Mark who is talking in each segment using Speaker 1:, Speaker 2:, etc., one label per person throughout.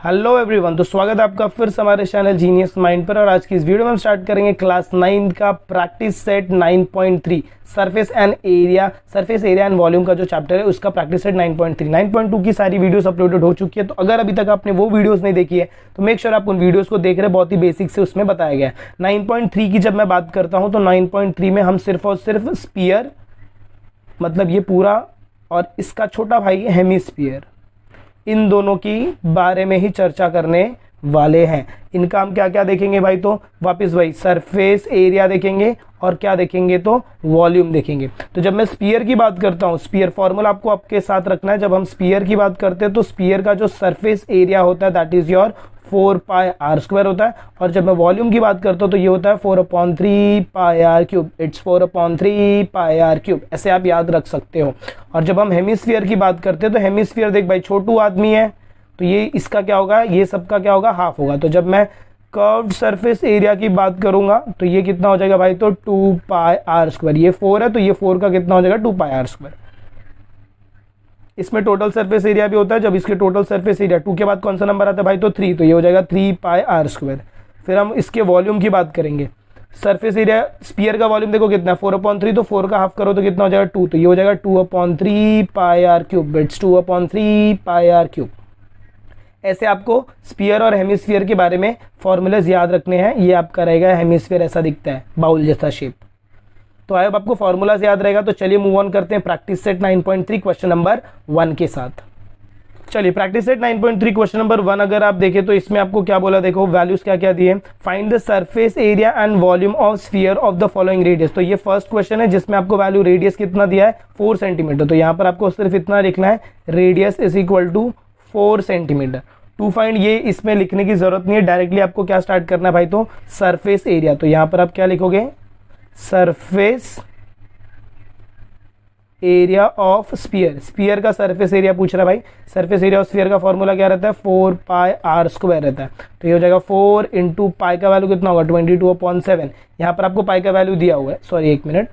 Speaker 1: Hello everyone, तो स्वागत है आपका फिर से हमारे चैनल जीनियस माइंड पर। और आज की इस वीडियो में हम स्टार्ट करेंगे क्लास 9 का practice set 9.3 surface area and volume का जो चैप्टर है उसका प्रैक्टिस सेट 9.3। 9.2 की सारी वीडियोस अपलोडेड हो चुकी है, तो अगर अभी तक आपने वो वीडियोस नहीं देखी है तो मेक श्योर आप उन वीडियोस को देख रहे हैं। बहुत ही बेसिक से उसमें बताया गया है। 9.3 की जब मैं बात करता हूं तो 9.3 में हम सिर्फ और सिर्फ स्पीयर, मतलब ये पूरा और इसका छोटा भाई हेमिस्फीयर, इन दोनों की बारे में ही चर्चा करने वाले हैं। इनका हम क्या क्या देखेंगे भाई, तो वापस वही सरफेस एरिया देखेंगे और क्या देखेंगे तो वॉल्यूम देखेंगे। तो जब मैं स्पीयर की बात करता हूं, स्पीयर फॉर्मूला आपको आपके साथ रखना है। जब हम स्पीयर की बात करते हैं तो स्पीयर का जो सरफेस एरिया होता है दैट इज योर 4πr² होता है। और जब मैं वॉल्यूम की बात करता हूं तो ये होता है 4/3πr³। It's 4/3πr³। ऐसे आप याद रख सकते हो। और जब हम हेमिस्फीयर की बात करते हैं तो हेमिस्फीयर देख भाई, छोटू आदमी है तो ये इसका क्या होगा, ये सबका क्या होगा, हाफ होगा। तो जब मैं कर्व्ड सरफेस एरिया की बात करूंगा तो ये कितना हो जाएगा भाई, तो 2πr²। ये 4 है तो ये 4 का कितना हो जाएगा, 2πr²। इसमें टोटल सरफेस एरिया भी होता है। जब इसके टोटल सरफेस एरिया 2 के बाद कौन सा नंबर आता है भाई, तो 3, तो ये हो जाएगा 3πr²। फिर हम इसके वॉल्यूम की बात करेंगे। सरफेस एरिया स्पीयर का वॉल्यूम देखो कितना है, 4/3, तो 4 का हाफ करो तो कितना हो जाएगा, 2, तो ये हो जाएगा 2/3πr³। It's 2/3πr³। ऐसे आपको स्पीयर और हेमिस्फीयर के बारे में फॉर्मूलाज याद रखने हैं। ये आपका रहेगा हेमिस्फीयर, ऐसा दिखता है बाउल जैसा शेप। तो आई होप आपको फॉर्मूलाज याद रहेगा। तो चलिए मूव ऑन करते हैं प्रैक्टिस सेट 9.3 क्वेश्चन नंबर 1 के साथ। चलिए प्रैक्टिस सेट 9.3 क्वेश्चन नंबर 1 अगर आप देखें तो इसमें आपको क्या बोला, देखो वैल्यूज क्या क्या दिए। Find the surface area and volume of sphere of the following radius. तो ये फर्स्ट क्वेश्चन है जिसमें आपको वैल्यू रेडियस कितना दिया है, 4 सेंटीमीटर। तो यहाँ पर आपको सिर्फ इतना लिखना है, radius is equal to 4 centimetre. To find ये इसमें लिखने की जरूरत नहीं है, डायरेक्टली आपको क्या स्टार्ट करना है भाई, तो सरफेस एरिया। तो यहां पर आप क्या लिखोगे, surface area of sphere. Sphere का सरफेस एरिया पूछ रहा है भाई। सरफेस एरिया ऑफ स्पीयर का फॉर्मूला क्या रहता है, 4πr² रहता है। तो ये हो जाएगा 4 इंटू पाई का वैल्यू कितना होगा, 22/7। यहां पर आपको पाई का वैल्यू दिया हुआ है, सॉरी एक मिनट,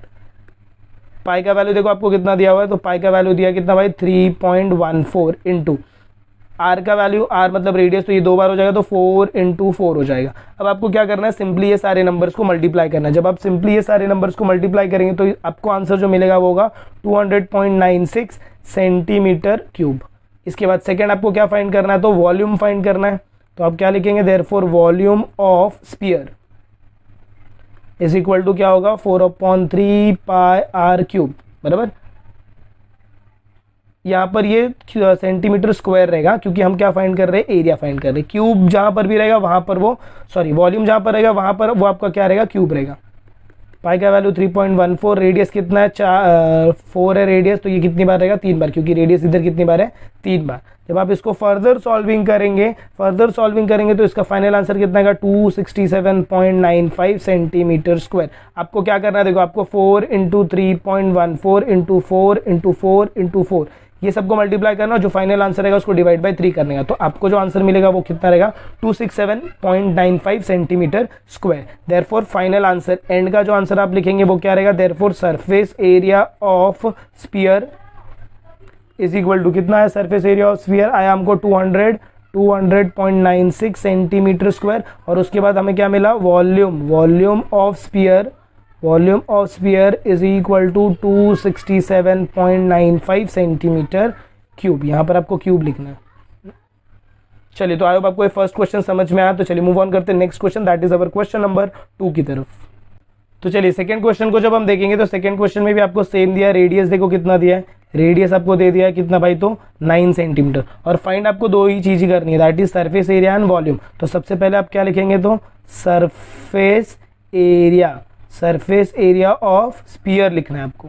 Speaker 1: पाई का वैल्यू देखो आपको कितना दिया हुआ है। तो पाई का वैल्यू दिया कितना भाई, 3.14 इंटू आर का वैल्यू, आर मतलब रेडियस, तो ये 2 बार हो जाएगा तो 4 इंटू 4 हो जाएगा। अब आपको क्या करना है, सिंपली ये सारे नंबर्स को मल्टीप्लाई करना है। जब आप सिंपली ये सारे नंबर्स को मल्टीप्लाई करेंगे तो आपको आंसर जो मिलेगा वो होगा 200.96 सेंटीमीटर क्यूब। इसके बाद सेकेंड आपको क्या फाइंड करना है, तो वॉल्यूम फाइंड करना है। तो आप क्या लिखेंगे, therefore volume of sphere is equal to क्या होगा, 4/3πr³, बराबर। यहाँ पर ये सेंटीमीटर स्क्वायर रहेगा क्योंकि हम क्या फाइंड कर रहे हैं, एरिया फाइंड कर रहे हैं। क्यूब जहां पर भी रहेगा वहां पर वो, सॉरी वॉल्यूम जहां पर रहेगा वहां पर वो आपका क्या रहेगा, क्यूब रहेगा। पाई का वैल्यू 3.14, रेडियस कितना है, 4 है रेडियस, तो ये कितनी बार रहेगा, 3 बार, क्योंकि रेडियस इधर कितनी बार है, 3 बार। जब आप इसको फर्दर सॉल्विंग करेंगे तो इसका फाइनल आंसर कितना है, 267.95 सेंटीमीटर स्क्वायर। आपको क्या करना है, देखो आपको 4 इंटू 3.14 इंटू 4 इंटू 4 इंटू 4 ये सबको मल्टीप्लाई करना, जो फाइनल आंसर रहेगा उसको डिवाइड बाय 3 करने का। तो आपको जो आंसर मिलेगा वो कितना रहेगा, 267.95 centimetre square. Therefore final answer, end का जो आंसर आप लिखेंगे वो क्या रहेगा, therefore surface area of sphere is equal to कितना है, सरफेस एरिया ऑफ स्फीयर आया हमको 200.96 सेंटीमीटर स्क्वायर। और उसके बाद हमें क्या मिला, volume of sphere is equal to 267.95 centimetre cube. यहां पर आपको क्यूब लिखना है। चलिए, तो आई होप आपको ये फर्स्ट क्वेश्चन समझ में आया। तो चलिए मूव ऑन करते हैं next question, that is our question number 2 की तरफ। तो चलिए सेकंड क्वेश्चन को जब हम देखेंगे तो सेकंड क्वेश्चन में भी आपको सेम दिया है। रेडियस देखो कितना दिया है, रेडियस आपको दे दिया है कितना भाई, तो 9 सेंटीमीटर। और फाइंड आपको 2 ही चीज करनी है, that is surface area and volume. तो सबसे पहले आप क्या लिखेंगे, तो सरफेस एरिया ऑफ स्पीयर लिखना है आपको।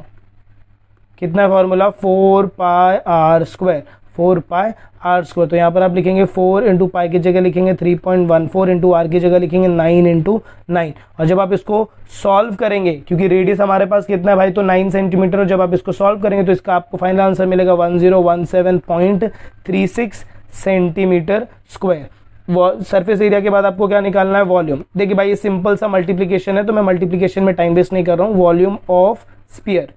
Speaker 1: कितना है फॉर्मूला, 4πr²। 4πr²। तो यहाँ पर आप लिखेंगे 4 इंटू पाई की जगह लिखेंगे 3.14 इंटू आर की जगह लिखेंगे 9 इंटू 9। और जब आप इसको सॉल्व करेंगे, क्योंकि रेडियस हमारे पास कितना है भाई, तो 9 सेंटीमीटर। और जब आप इसको सॉल्व करेंगे तो इसका आपको फाइनल आंसर मिलेगा 1017.36 सेंटीमीटर स्क्वायर। सरफेस एरिया के बाद आपको क्या निकालना है, वॉल्यूम। देखिए भाई ये सिंपल सा मल्टीप्लीकेशन है तो मैं मल्टीप्लीकेशन में टाइम वेस्ट नहीं कर रहा हूँ। वॉल्यूम ऑफ स्पीयर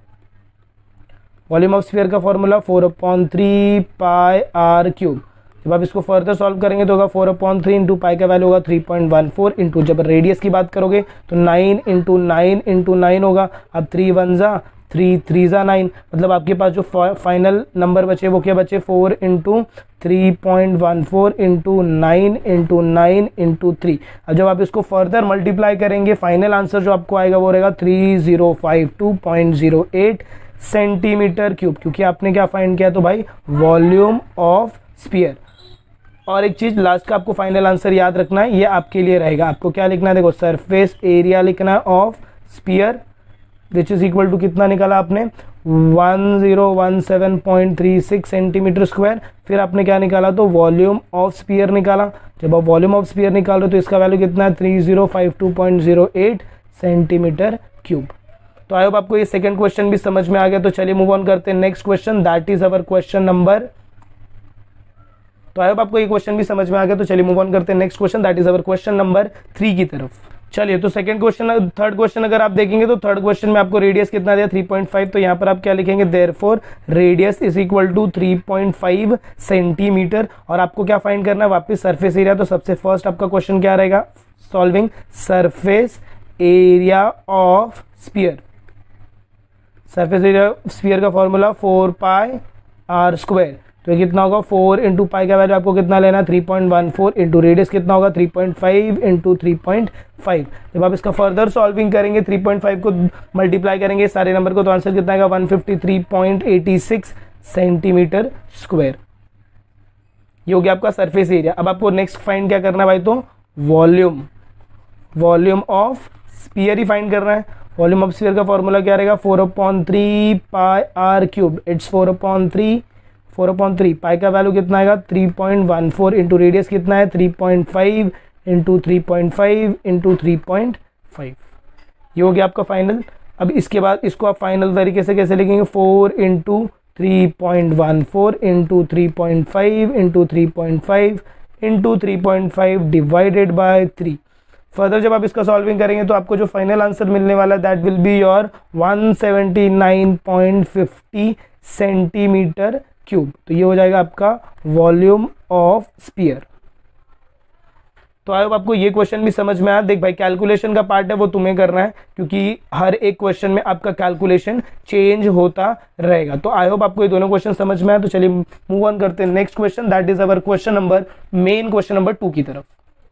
Speaker 1: का फॉर्मूला 4/3πr³। जब आप इसको फर्दर सॉल्व करेंगे तो होगा 4/3 इंटू पाई का वैल्यू होगा 3.14 इंटू, जब रेडियस की बात करोगे तो 9 इंटू 9 इंटू 9 होगा। अब 3 1 जा 3 3 जा 9, मतलब आपके पास जो फाइनल नंबर बचे वो क्या बचे 4 इंटू 3.14 इंटू 9 इंटू 9 इंटू 3। अब जब आप इसको फर्दर मल्टीप्लाई करेंगे फाइनल आंसर जो आपको आएगा वो रहेगा 3052.08 सेंटीमीटर क्यूब, क्योंकि आपने क्या फाइंड किया तो भाई वॉल्यूम ऑफ स्फीयर। और एक चीज लास्ट का आपको फाइनल आंसर याद रखना है, ये आपके लिए रहेगा। आपको क्या लिखना है, देखो सरफेस एरिया लिखना है of sphere which is equal to कितना निकाला आपने 1017.36 सेंटीमीटर स्क्वायर। फिर आपने क्या निकाला तो वॉल्यूम ऑफ स्फीयर निकाला। जब आप वॉल्यूम ऑफ स्फीयर निकाल रहे हो तो इसका वैल्यू कितना है 3052.08 सेंटीमीटर क्यूब। तो आई होप आपको ये सेकंड क्वेश्चन भी समझ में आ गया। तो चलिए मूव ऑन करते हैं next question, that is our question number. तो आई होप आपको ये क्वेश्चन भी समझ में आ गया। तो चलिए मूव ऑन करते हैं next question, that is our question number 3 की तरफ। चलिए तो सेकंड क्वेश्चन, थर्ड क्वेश्चन अगर आप देखेंगे तो थर्ड क्वेश्चन में आपको रेडियस कितना दिया 3.5। तो यहाँ पर आप क्या लिखेंगे therefore radius is equal to 3.5 centimetre. और आपको क्या फाइंड करना है वापस सरफेस एरिया। तो सबसे फर्स्ट आपका क्वेश्चन क्या रहेगा, solving surface area of sphere. Surface area sphere का फॉर्मूला 4πr²। तो ये कितना होगा 4 इंटू पाई का वैल्यू आपको कितना लेना है 3.14 इंटू रेडियस कितना होगा 3.5 इंटू 3.5। जब आप इसका फर्दर सॉल्विंग करेंगे 3.5 को मल्टीप्लाई करेंगे सारे नंबर को तो आंसर कितना आएगा 153.86 सेंटीमीटर स्क्वायर। ये हो गया आपका सरफेस एरिया। अब आपको नेक्स्ट फाइंड क्या करना है भाई, तो volume of sphere he find करना है। वॉल्यूम ऑफ स्फीयर का फॉर्मूला क्या रहेगा 4/3πr³। इट्स 4/3 पाई का वैल्यू कितना आएगा 3.14 इंटू रेडियस कितना है 3.5 इंटू 3.5 इंटू 3.5। ये हो गया आपका फाइनल। अब इसके बाद इसको आप फाइनल तरीके से कैसे लिखेंगे 4 into 3.14 into 3.5 into 3.5 into 3.5 divided by 3। Further जब आप इसका सॉल्विंग करेंगे तो आपको जो फाइनल आंसर मिलने वाला है that will be your 179.50 centimetre cube. तो ये हो जाएगा आपका वॉल्यूम ऑफ स्फीयर। तो आई होप आपको ये क्वेश्चन भी समझ में आया। देख भाई कैलकुलेशन का पार्ट है वो तुम्हें करना है, क्योंकि हर एक क्वेश्चन में आपका कैलकुलेशन चेंज होता रहेगा। तो आई होप आपको ये दोनों क्वेश्चन समझ में आया। तो चलिए मूव ऑन करते हैं next question, that is our question number main question number 2 की तरफ।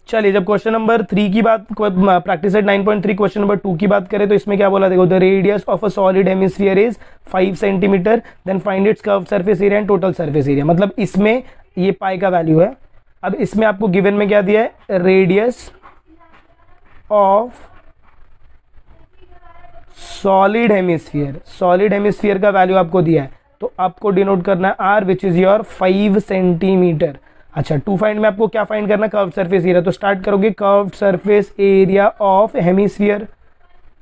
Speaker 1: चलिए जब क्वेश्चन नंबर 3 की बात, प्रैक्टिस सेट 9.3 क्वेश्चन नंबर 2 की बात करें तो इसमें क्या बोला, देखो the radius of a solid hemisphere is 5 centimetre, then find its curve surface area and total surface area. मतलब इसमें ये पाई का वैल्यू है। अब इसमें आपको गिवन में क्या दिया है, radius of solid hemisphere. Solid hemisphere का वैल्यू आपको दिया है तो आपको डिनोट करना है R which is your 5 centimetre. अच्छा, टू फाइंड में आपको क्या फाइंड करना है, कर्व सरफेस एरिया। तो स्टार्ट करोगे curve surface area of hemisphere.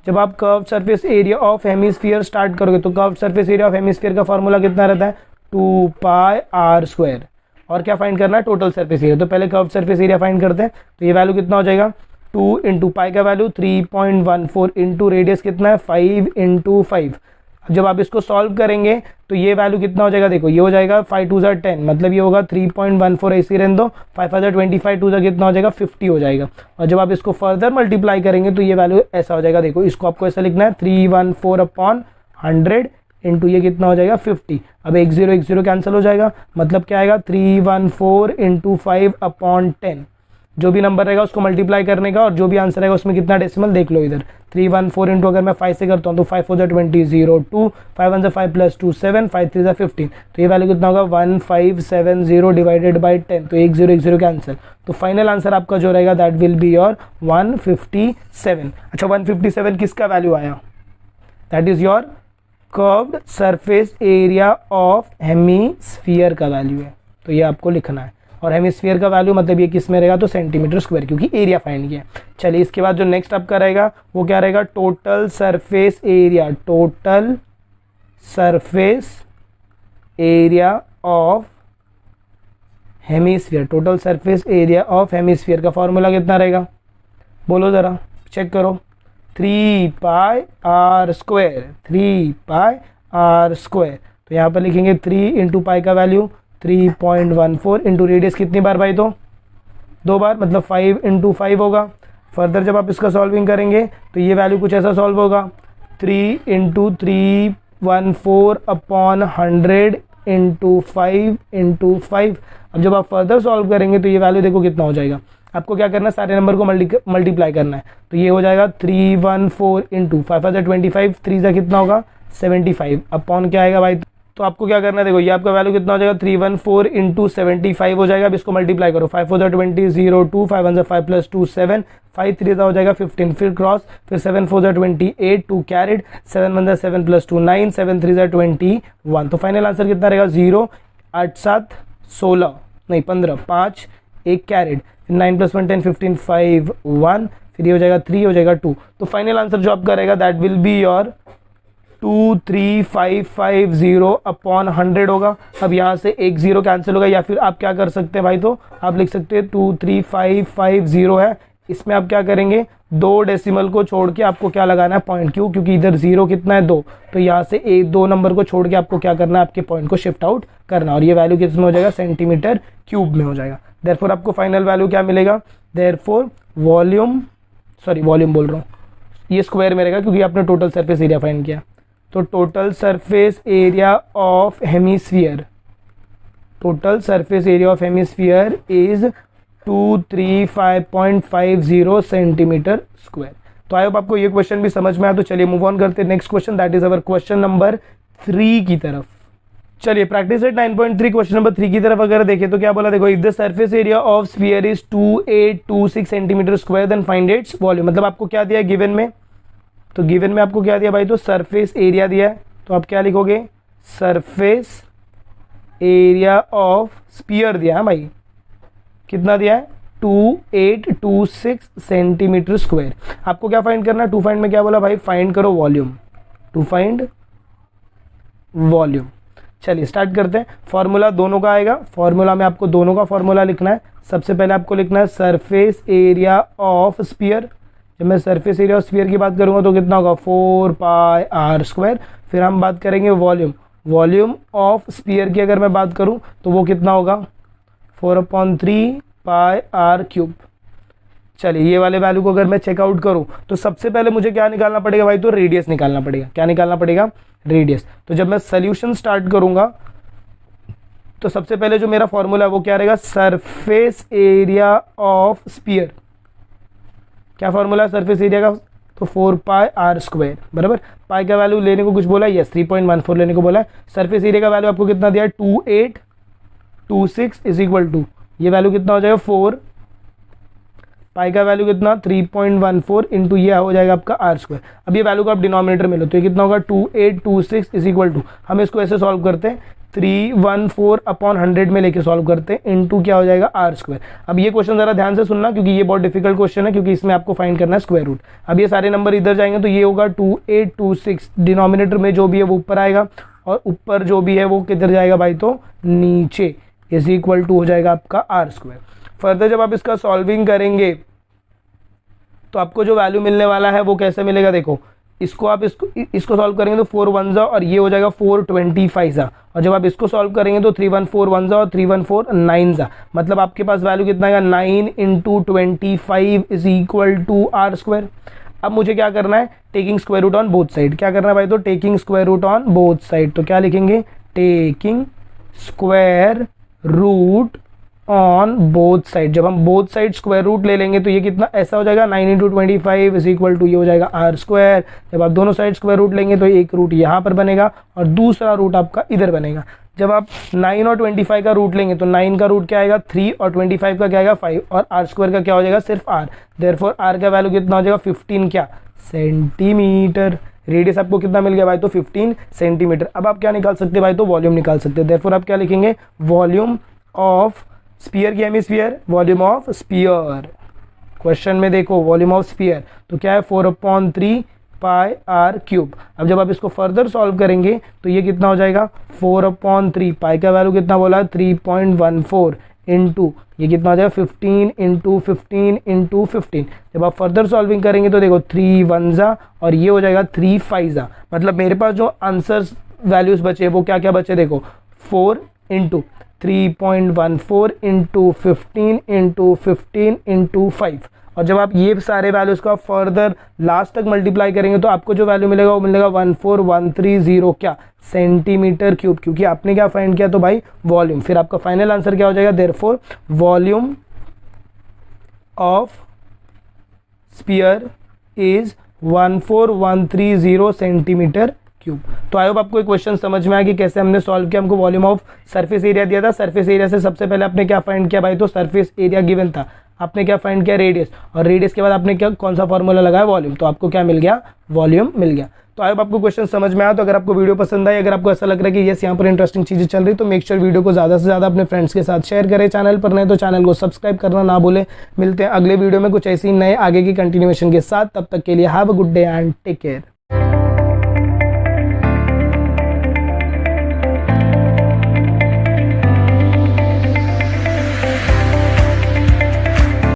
Speaker 1: जब आप curve surface area of hemisphere start करोगे तो curve surface area of hemisphere का फॉर्मूला कितना रहता है 2πr²। और क्या फाइंड करना है, टोटल सरफेस एरिया। तो पहले कर्व सरफेस एरिया फाइंड करते हैं। तो ये वैल्यू कितना हो जाएगा 2 इंटू पाई का वैल्यू 3.14 इंटू रेडियस कितना है 5 इंटू 5। जब आप इसको सॉल्व करेंगे तो ये वैल्यू कितना हो जाएगा, देखो ये हो जाएगा 5 2 10, मतलब ये होगा 3.14 ऐसे रहने दो, 5 5 25 2 कितना हो जाएगा 50 हो जाएगा। और जब आप इसको फर्दर मल्टीप्लाई करेंगे तो ये वैल्यू ऐसा हो जाएगा। देखो इसको आपको ऐसा लिखना है 314/100 इंटू ये कितना हो जाएगा 50। अब 1 0 कैंसिल हो जाएगा, मतलब क्या आएगा 314 इंटू 5/10। जो भी नंबर रहेगा उसको मल्टीप्लाई करने का और जो भी आंसर रहेगा उसमें कितना डेसिमल देख लो इधर। 314 इंटू अगर मैं 5 से करता हूँ तो 5 4 20 0 2 5 1 5 + 2 7 5 3 15। तो ये वैल्यू कितना होगा 1570 डिवाइडेड बाई 10। तो 1 0 कैंसिल। तो फाइनल आंसर आपका जो रहेगा दैट विल बी योर 157। अच्छा 157 किसका वैल्यू आया, that is your curved surface area of hemisphere का वैल्यू है। तो ये आपको लिखना है। और हेमिस्फीयर का वैल्यू मतलब ये किस में रहेगा तो सेंटीमीटर स्क्वायर, क्योंकि एरिया फाइंड किया है। चलिए इसके बाद जो नेक्स्ट आपका रहेगा वो क्या रहेगा, total surface area. Total surface area of hemisphere. Total surface area of hemisphere का फॉर्मूला कितना रहेगा, बोलो जरा, चेक करो। 3πr²। 3πr²। तो यहाँ पर लिखेंगे 3 इंटू पाई का वैल्यू 3.14 इंटू रेडियस कितनी बार भाई, तो 2 बार, मतलब 5 इंटू 5 होगा। फर्दर जब आप इसका सॉल्विंग करेंगे तो ये वैल्यू कुछ ऐसा सॉल्व होगा, 3 इंटू 314 अपॉन 100 इंटू 5 इंटू 5। अब जब आप फर्दर सॉल्व करेंगे तो ये वैल्यू देखो कितना हो जाएगा। आपको क्या करना है, सारे नंबर को मल्टीप्लाई करना है। तो ये हो जाएगा 314 इंटू 5 3 से कितना होगा 75 अपॉन क्या आएगा भाई, तो आपको क्या करना है, देखो ये आपका वैल्यू कितना हो जाएगा 314 इंटू 75 हो जाएगा। अब इसको मल्टीप्लाई करो, 5 4 20 0 2 5 1 5 प्लस 2 7 5 3 हो जाएगा 15, फिर क्रॉस, फिर 7 4 28 2 कैरिड, 7 1 7 प्लस 2 9 7 3 21। तो फाइनल आंसर कितना रहेगा 0 8 7 16 नहीं 15 5 1 कैरिड, 9 प्लस 1 10 15 5 1, फिर ये हो जाएगा 3 हो जाएगा 2। तो फाइनल आंसर जो आपका रहेगा that will be your 23550 upon 100 होगा। अब यहाँ से एक जीरो कैंसिल होगा, या फिर आप क्या कर सकते हैं भाई, तो आप लिख सकते हैं 23550 है। इसमें आप क्या करेंगे, 2 डेसिमल को छोड़ के आपको क्या लगाना है पॉइंट, क्यों, क्योंकि इधर जीरो कितना है 2, तो यहाँ से 2 नंबर को छोड़ के आपको क्या करना है, आपके पॉइंट को शिफ्ट आउट करना, और ये वैल्यू किस में हो जाएगा, सेंटीमीटर क्यूब में हो जाएगा। देयरफॉर आपको फाइनल वैल्यू क्या मिलेगा, देयरफॉर वॉल्यूम बोल रहा हूँ, ये स्क्वायर में रहेगा क्योंकि आपने टोटल सरफेस एरिया फाइंड किया। तो total surface area of hemisphere, is 235.50 centimetre square. तो आई होप आपको ये क्वेश्चन भी समझ में आया। तो चलिए मूव ऑन करते हैं next question, that is our question number 3 की तरफ। चलिए प्रैक्टिस सेट 9.3 क्वेश्चन नंबर 3 की तरफ अगर देखें तो क्या बोला, देखो if the surface area of sphere is 2826 centimetre square then find its volume. मतलब आपको क्या दिया है गिवन में, तो गिवन में आपको क्या दिया भाई, तो सरफेस एरिया दिया है। तो आप क्या लिखोगे, सरफेस एरिया ऑफ स्फीयर दिया है भाई, कितना दिया है 2826 सेंटीमीटर स्क्वायर। आपको क्या फाइंड करना है, टू फाइंड में क्या बोला भाई, फाइंड करो वॉल्यूम, टू फाइंड वॉल्यूम। चलिए स्टार्ट करते हैं। फॉर्मूला दोनों का आएगा, फॉर्मूला में आपको दोनों का फॉर्मूला लिखना है। सबसे पहले आपको लिखना है सरफेस एरिया ऑफ स्फीयर। जब मैं सरफेस एरिया ऑफ स्फीयर की बात करूंगा तो कितना होगा 4πr²। फिर हम बात करेंगे वॉल्यूम ऑफ स्फीयर की अगर मैं बात करूं तो वो कितना होगा 4/3πr³। चलिए ये वाले वैल्यू को अगर मैं चेकआउट करूं तो सबसे पहले मुझे क्या निकालना पड़ेगा भाई, तो रेडियस निकालना पड़ेगा। क्या निकालना पड़ेगा, रेडियस। तो जब मैं सोल्यूशन स्टार्ट करूंगा तो सबसे पहले जो मेरा फॉर्मूला है वो क्या रहेगा, सरफेस एरिया ऑफ स्फीयर। क्या फॉर्मूला है सरफेस एरिया का, तो 4πr², बराबर। पाई का वैल्यू लेने को कुछ बोला है, यस 3.14 लेने को बोला है। सरफेस एरिया का वैल्यू आपको कितना दिया है 2826 इज इक्वल टू, ये वैल्यू कितना हो जाएगा 4, पाई का वैल्यू कितना 3.14 इंटू ये हो जाएगा आपका r²। अब ये वैल्यू को आप डिनोमिनेटर में लो तो ये कितना होगा 2826 इज इक्वल टू, हम इसको ऐसे सॉल्व करते हैं 314 अपॉन 100 में लेके सॉल्व करते हैं, इनटू क्या हो जाएगा r²। अब ये क्वेश्चन जरा ध्यान से सुनना क्योंकि ये बहुत डिफिकल्ट क्वेश्चन है, क्योंकि इसमें आपको फाइंड करना है स्क्वायर रूट। अब ये सारे नंबर इधर जाएंगे तो ये होगा 2826, डिनोमिनेटर में जो भी है वो ऊपर आएगा और ऊपर जो भी है वो किधर जाएगा भाई, तो नीचे, इज इक्वल टू हो जाएगा आपका r²। फर्दर जब आप इसका सॉल्विंग करेंगे तो आपको जो वैल्यू मिलने वाला है वो कैसे मिलेगा, देखो इसको आप इसको सॉल्व करेंगे तो 4 1 जा और ये हो जाएगा 425 जा, और जब आप इसको सॉल्व करेंगे तो 314 1 जा और 314 9 जा, मतलब आपके पास वैल्यू कितना आएगा 9 into 25 is equal to r²। अब मुझे क्या करना है, taking square root on both side. क्या करना है भाई, तो taking square root on both side. तो क्या लिखेंगे, taking square root on both side. जब हम बोथ साइड स्क्वायर रूट ले लेंगे तो ये कितना ऐसा हो जाएगा 9 इंटू 25 इज इक्वल टू ये हो जाएगा r²। जब आप दोनों साइड स्क्वायर रूट लेंगे तो एक रूट यहाँ पर बनेगा और दूसरा रूट आपका इधर बनेगा। जब आप 9 और 25 का रूट लेंगे तो 9 का रूट क्या आएगा 3 और 25 का क्या आएगा 5 और r² का क्या हो जाएगा सिर्फ r। देयरफॉर r का वैल्यू कितना हो जाएगा 15 क्या सेंटीमीटर। रेडियस आपको कितना मिल गया भाई, तो 15 सेंटीमीटर। अब आप क्या निकाल सकते हैं भाई, तो वॉल्यूम निकाल सकते हैं। देयरफॉर आप क्या लिखेंगे, वॉल्यूम ऑफ स्फीयर की hemisphere, volume of sphere. Question में देखो वॉल्यूम ऑफ स्फीयर तो क्या है 4/3πr³। अब जब आप इसको फर्दर सॉल्व करेंगे तो ये कितना हो जाएगा 4/3, पाई का वैल्यू कितना बोला 3.14 इंटू ये कितना हो जाएगा 15 इंटू 15 इंटू 15। जब आप फर्दर सॉल्विंग करेंगे तो देखो 3 1 जा और ये हो जाएगा 3 5 जा, मतलब मेरे पास जो आंसर्स वैल्यूज बचे वो क्या क्या बचे, देखो 4 इंटू 3.14 इंटू 15 इंटू 15 इंटू 5। और जब आप ये सारे वैल्यूज का फर्दर लास्ट तक मल्टीप्लाई करेंगे तो आपको जो वैल्यू मिलेगा वो मिलेगा 14130 क्या सेंटीमीटर क्यूब, क्योंकि आपने क्या फाइंड किया तो भाई वॉल्यूम। फिर आपका फाइनल आंसर क्या हो जाएगा, therefore volume of sphere is 14130 centimetre cube. तो आई होप आपको एक क्वेश्चन समझ में आया कि कैसे हमने सॉल्व किया। हमको वॉल्यूम ऑफ सरफेस एरिया दिया था, सरफेस एरिया से सबसे पहले आपने क्या फाइंड किया भाई, तो सरफेस एरिया गिवन था, आपने क्या फाइंड किया रेडियस, और रेडियस के बाद आपने क्या कौन सा फॉर्मूला लगाया वॉल्यूम, तो आपको क्या मिल गया वॉल्यूम मिल गया। तो आई होप आपको क्वेश्चन समझ में आया। तो अगर आपको वीडियो पसंद आई, अगर आपको ऐसा लग रहा है कि यस यहाँ पर इंटरेस्टिंग चीजें चल रही, तो मेक श्योर वीडियो को ज्यादा से ज्यादा अपने फ्रेंड्स के साथ शेयर करें। चैनल पर नए तो चैनल को सब्सक्राइब करना ना भूलें। मिलते हैं अगले वीडियो में कुछ ऐसी नए आगे की कंटिन्यूएशन के साथ, तब तक के लिए have a good day and take care.